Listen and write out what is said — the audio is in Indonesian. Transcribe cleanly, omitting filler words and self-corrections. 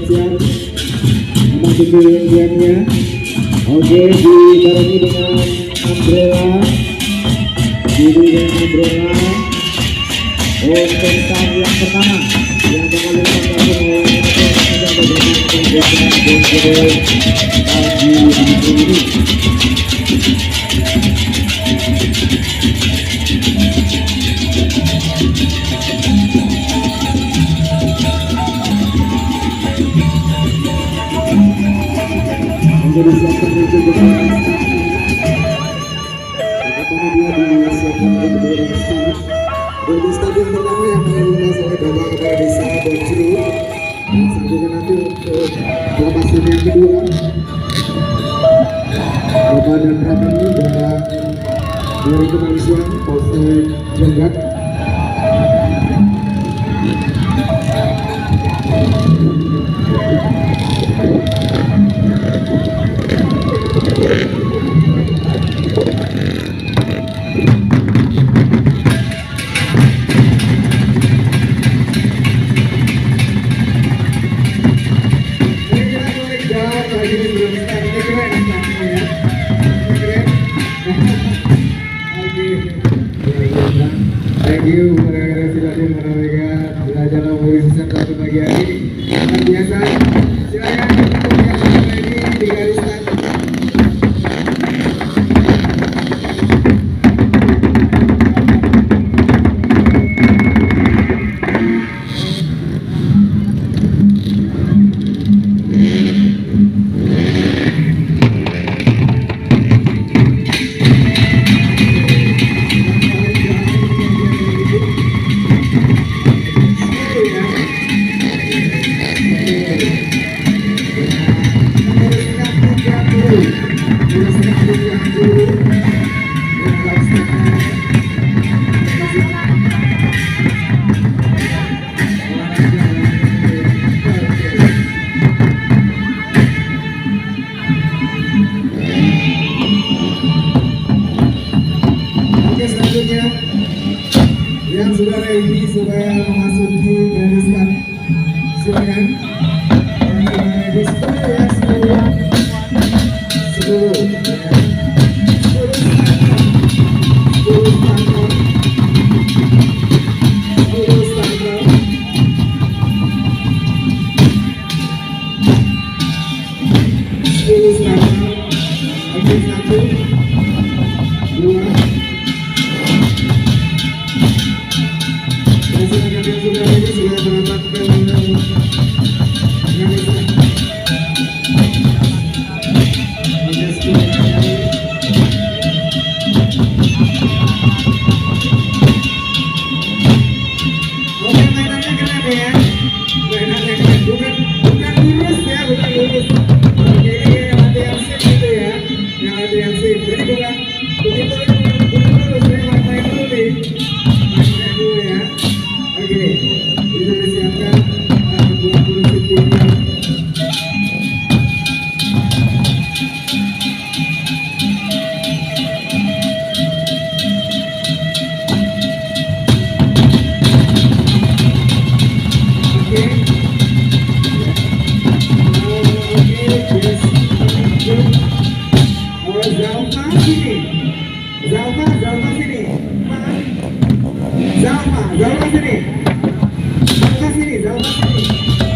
siap memasuki byangnya. Oke, dibarengi dengan umbrella, untuk tahap yang pertama yang mengalirkan lagu oleh ini. Menjadi siapkan menuju ke pertama dia disiapkan untuk berdiri start. Dan di stadion pertama yang dilintas oleh Bapak Kepala Desa Bonjeruk. Dan selanjutnya nanti untuk pelepasan yang kedua, Bapak dan Pramani Bapak dari Kepolisian Polsek Jenggat. Thank you kepada Reaksi Tabuh memberikan jelajah nomor season 1 pagi hari ini. Luar biasa. Silakan untuk yang lagi di garis start. Yang sudah ready supaya memasuki garis start, silakan. Yang sudah ready 10 Zalma sini.